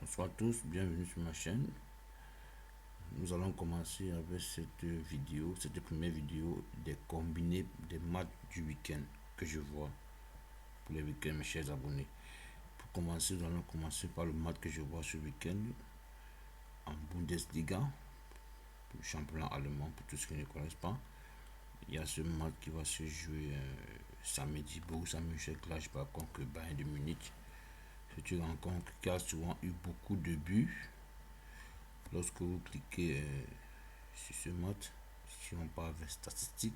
Bonsoir à tous, bienvenue sur ma chaîne. Nous allons commencer avec cette vidéo, cette première vidéo des combinés des matchs du week-end que je vois pour les week-ends, mes chers abonnés. Pour commencer, nous allons commencer par le match que je vois ce week-end en Bundesliga, le championnat allemand, pour tous ceux qui ne connaissent pas. Il y a ce match qui va se jouer samedi, Borussia Mönchengladbach contre Bayern de Munich. C'est une rencontre qui a souvent eu beaucoup de buts. Lorsque vous cliquez sur ce match, si on parle de statistiques,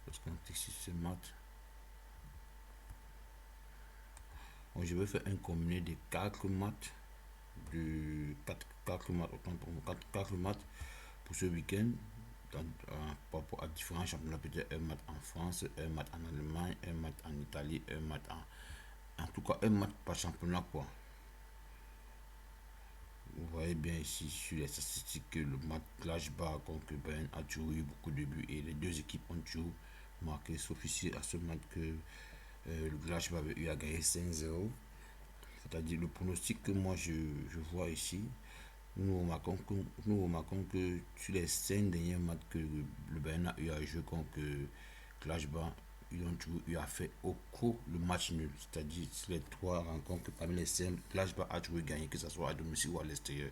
lorsqu'on clique sur ce match, je vais faire un combiné de 4 matchs, de 4 matchs, autant pour moi, 4 matchs pour ce week-end, par rapport à différents championnats, peut-être un match en France, un match en Allemagne, un match en Italie, un match en tout cas un match par championnat quoi. Vous voyez bien ici sur les statistiques que le match Gladbach contre Bayern a toujours eu beaucoup de buts et les deux équipes ont toujours marqué, sauf ici à ce match que le Gladbach avait eu à gagner 5-0. C'est-à-dire le pronostic que moi je vois ici, nous remarquons que sur les 5 derniers matchs que le Bayern a eu à jouer contre Gladbach, ils ont toujours eu à faire au cours le match nul. C'est-à-dire sur les 3 rencontres, parmi les 5, Gladbach a toujours gagné, que ce soit à domicile ou à l'extérieur.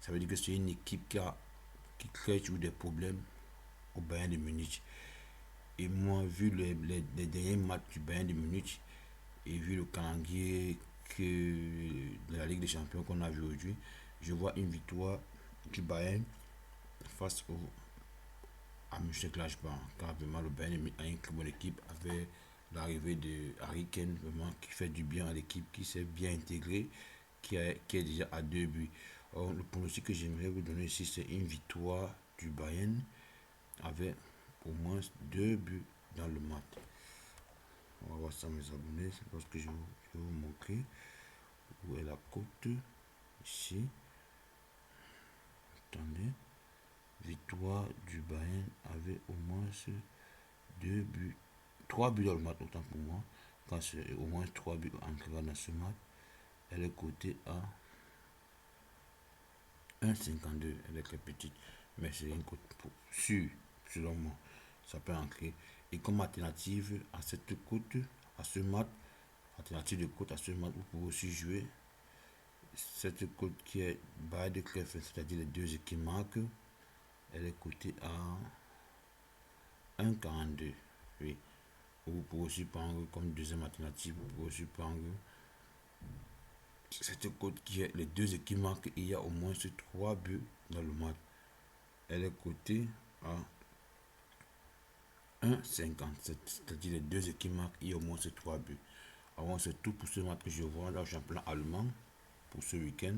Ça veut dire que c'est une équipe qui crée toujours des problèmes au Bayern de Munich. Et moi, vu les derniers matchs du Bayern de Munich et vu le calendrier de la Ligue des Champions qu'on a vu aujourd'hui, je vois une victoire du Bayern face à Mönchengladbach. Car vraiment, le Bayern de Munich a une très bonne équipe avec l'arrivée de Harry Kane, vraiment, qui fait du bien à l'équipe, qui s'est bien intégré, qui est déjà à 2 buts. Or, le pronostic que j'aimerais vous donner ici, c'est une victoire du Bayern avec au moins 2 buts dans le match. On va voir ça, mes abonnés, lorsque je vais vous montrer où est la cote. Ici, attendez, victoire du Bayern avec au moins 2 buts, 3 buts dans le match, autant pour moi. Quand c'est au moins 3 buts en dans ce match, elle est cotée à 1,52. Elle est très petite, mais c'est une cote sûre, selon moi. Ça peut entrer. Et comme alternative à cette cote, à ce match, alternative de cote à ce match, vous pouvez aussi jouer cette cote qui est bas de clef, c'est-à-dire les deux équipes marquent. Elle est cotée à 1,42. Oui. Vous pouvez aussi prendre comme deuxième alternative, vous pouvez aussi prendre cette cote qui est les deux équipes marquent et il y a au moins 3 buts dans le match. Elle est cotée à 1,57, c'est-à-dire les deux équipes marquent et il y a au moins 3 buts. Alors c'est tout pour ce match que je vois dans le championnat allemand pour ce week-end.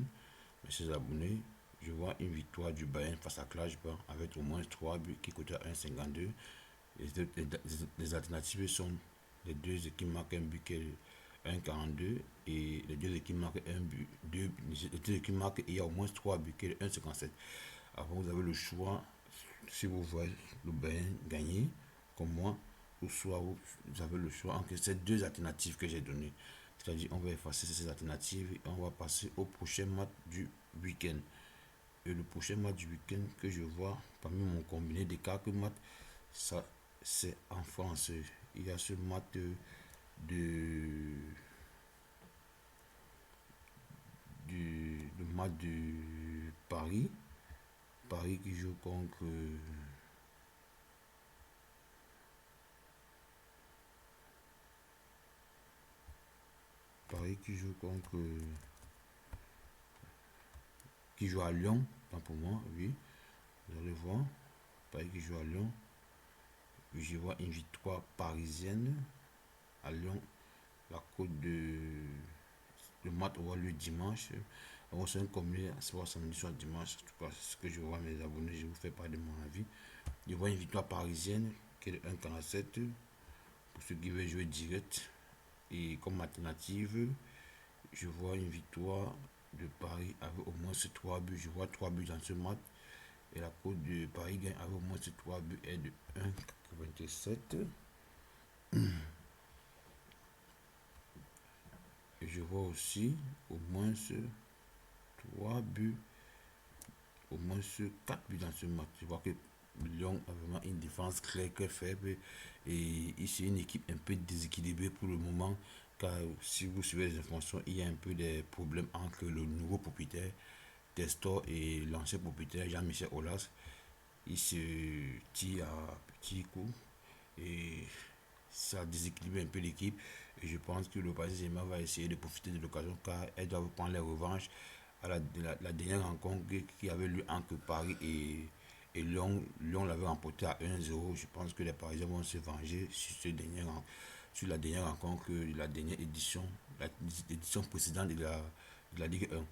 Mes chers abonnés, je vois une victoire du Bayern face à Gladbach avec au moins 3 buts qui coûtent 1,52. Les alternatives sont les deux équipes marquent un but qui est 1,42 et les deux équipes marquent un but, les deux équipes marquent et il y a au moins 3 buts qui est 1,57. Alors vous avez le choix si vous voyez le Bayern gagner comme moi, ou soit vous avez le choix entre ces deux alternatives que j'ai données. C'est-à-dire on va effacer ces alternatives et on va passer au prochain match du week-end. Et le prochain match du week-end que je vois parmi mon combiné des 4 matchs, ça c'est en France. Il y a ce match de, le match de Paris. Paris qui joue contre Paris qui joue à Lyon, tant pour moi, oui. Vous allez voir. Paris qui joue à Lyon. Je vois une victoire parisienne à Lyon. La côte de le match aura lieu dimanche. On va se combiné soit samedi, soit dimanche. En tout cas, c'est ce que je vois mes abonnés. Je vous fais part de mon avis. Je vois une victoire parisienne qui est de 1,47 pour ceux qui veulent jouer direct. Et comme alternative, je vois une victoire de Paris avec au moins 3 buts. Je vois 3 buts dans ce match. Et la cote de Paris gagne avec au moins 3 buts est de 1,87. Et Et je vois aussi au moins 3 buts, au moins 4 buts dans ce match. Je vois que Lyon a vraiment une défense très très faible et c'est une équipe un peu déséquilibrée pour le moment car si vous suivez les informations, il y a un peu des problèmes entre le nouveau propriétaire Testor et l'ancien propriétaire Jean-Michel Aulas. Il se tire à petits coups et ça déséquilibre un peu l'équipe. Et je pense que le Paris Saint-Germain va essayer de profiter de l'occasion car elle doit prendre les revanches à la dernière rencontre qui avait lieu entre Paris et Lyon. Lyon l'avait remporté à 1-0. Je pense que les Parisiens vont se venger sur la dernière rencontre, la dernière édition, l'édition précédente de la Ligue 1.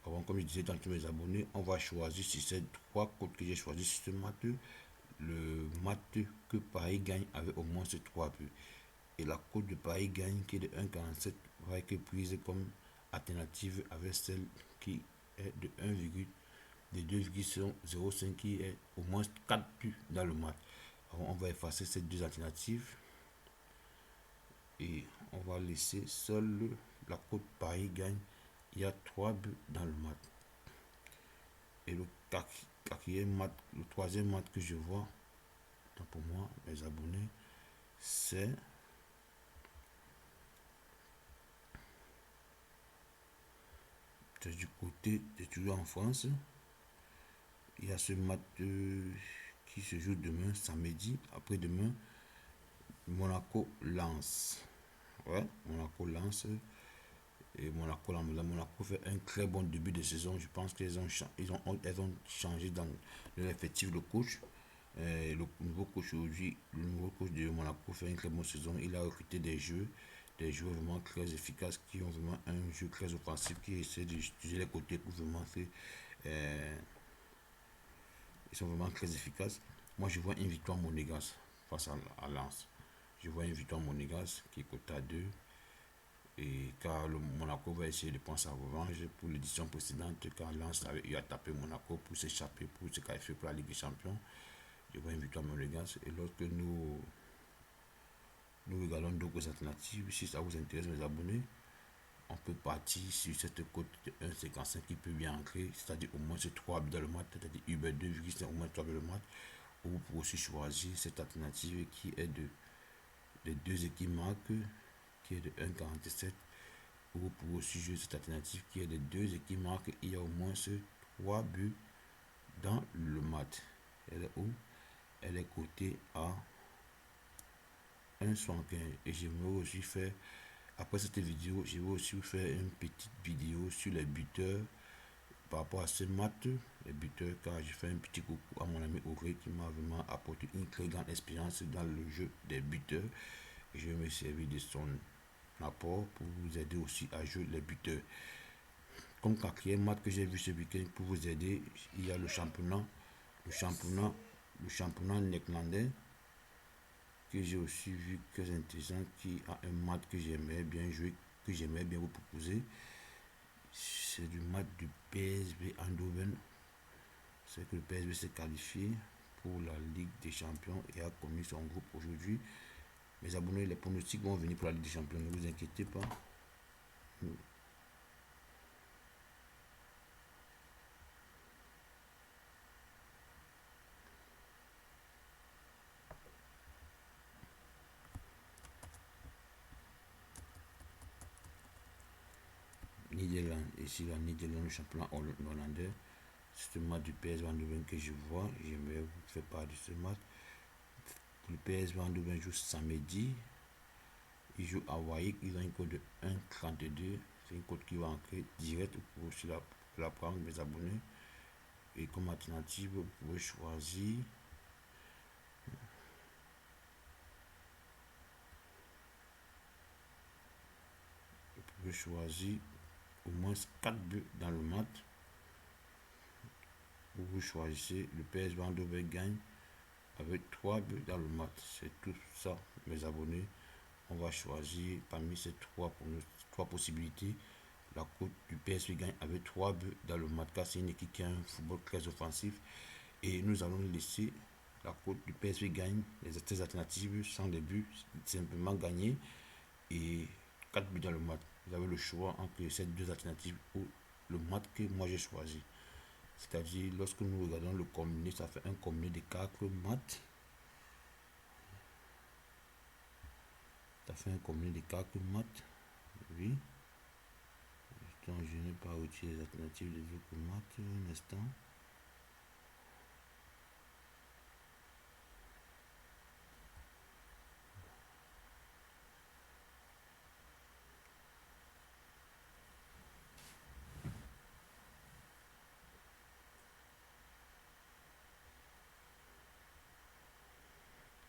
Alors, comme je disais dans tous mes abonnés, on va choisir sur ces trois codes que j'ai choisis sur ce match, le match que Paris gagne avec au moins ces 3 buts. Et la cote de Paris gagne qui est de 1,47 va être prise comme alternative avec celle qui est de 2,05 qui est au moins 4 buts dans le match. Alors on va effacer ces deux alternatives et on va laisser seule la cote Paris gagne. Il y a 3 buts dans le match. Et le troisième match que je vois, pour moi, mes abonnés, c'est du côté de toujours en France. Il y a ce match qui se joue demain, samedi, après-demain, Monaco-Lens. Ouais, Monaco-Lens. Et Monaco fait un très bon début de saison. Je pense qu'ils ont changé dans l'effectif de coach. Le nouveau coach de Monaco fait une très bonne saison. Il a recruté des joueurs vraiment très efficaces qui ont vraiment un jeu très offensif, qui essaie d'utiliser les côtés pour vraiment faire. euh, ils sont vraiment très efficaces. Moi, je vois une victoire monégasque face à Lens. Je vois une victoire monégasque qui est cotée à 2. Et car le Monaco va essayer de prendre sa revanche pour l'édition précédente, car Lens avait eu à taper Monaco pour s'échapper, pour se qualifier pour la Ligue des Champions. Je vois une victoire monégasque. Et lorsque nous regardons d'autres alternatives, si ça vous intéresse, mes abonnés, on peut partir sur cette cote de 1,55 qui peut bien entrer, c'est-à-dire au moins 3 buts dans le match, c'est-à-dire Uber 2, vu que c'est au moins 3 buts dans le match. Ou vous pouvez aussi choisir cette alternative qui est de deux équipes marques, qui est de 1,47. Ou vous pouvez aussi jouer cette alternative qui est de deux équipes marques. Il y a au moins 3 buts dans le match. Elle est où? Elle est cotée à 1,75. Et j'aimerais aussi faire, après cette vidéo, je vais aussi vous faire une petite vidéo sur les buteurs par rapport à ce match, les buteurs, car j'ai fait un petit coucou à mon ami Auré qui m'a vraiment apporté une très grande expérience dans le jeu des buteurs. Et je vais me servir de son apport pour vous aider aussi à jouer les buteurs. Comme quatrième match que j'ai vu ce week-end pour vous aider, il y a le championnat, le championnat néerlandais que j'ai aussi vu très intéressant, qui a un match que j'aimerais bien jouer, que j'aimerais bien vous proposer. C'est du match du PSV Eindhoven. C'est que le PSV s'est qualifié pour la Ligue des Champions et a commis son groupe aujourd'hui. Mes abonnés, les pronostics vont venir pour la Ligue des Champions, ne vous inquiétez pas. Niederlande, ici la Niederlande, le championnat hollandais. C'est le match du PSV Eindhoven que je vois. J'aimerais vous faire part de ce match. Le PSV Eindhoven joue samedi. Il joue à Waik. Ils ont une cote de 1,32. C'est une cote qui va entrer direct pour aussi la prendre, mes abonnés. Et comme alternative, vous pouvez choisir au moins 4 buts dans le match. Vous choisissez le PSV Eindhoven gagne avec 3 buts dans le match. C'est tout ça, mes abonnés. On va choisir parmi ces trois possibilités la cote du PSV gagne avec 3 buts dans le match, car c'est une équipe qui a un football très offensif. Et nous allons laisser la cote du PSV gagne, les alternatives sans les buts, simplement gagner. Et 4 buts dans le match. Vous avez le choix entre ces deux alternatives ou le match que moi j'ai choisi. C'est-à-dire, lorsque nous regardons le combiné, ça fait un combiné de 4 maths. Ça fait un combiné de 4 maths. Oui. Donc, je n'ai pas utilisé les alternatives des autres maths. Un instant.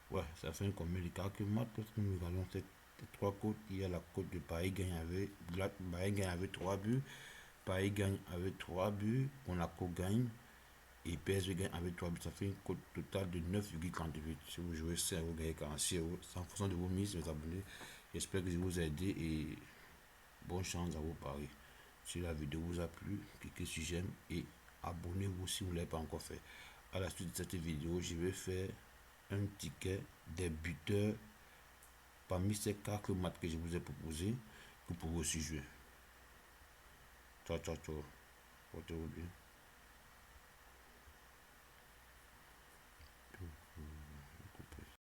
Ouais, ça fait un combiné de 4 maths. Lorsque nous regardons ces trois côtes, il y a la côte de Paris gagne avec 3 buts. Paris gagne avec 3 buts. Monaco gagne. Et PSV gagne avec 3 buts. Ça fait une cote totale de 9,48. Si vous jouez 5 vous gagnez 46 euros. 100% de vos mises, mes abonnés. J'espère que je vous ai aidé et bonne chance à vos paris. Si la vidéo vous a plu, cliquez sur j'aime et abonnez-vous si vous ne l'avez pas encore fait. À la suite de cette vidéo, je vais faire un ticket des buteurs parmi ces 4 matchs que je vous ai proposés. Vous pouvez aussi jouer. Ciao, ciao, ciao. Portez-vous bien.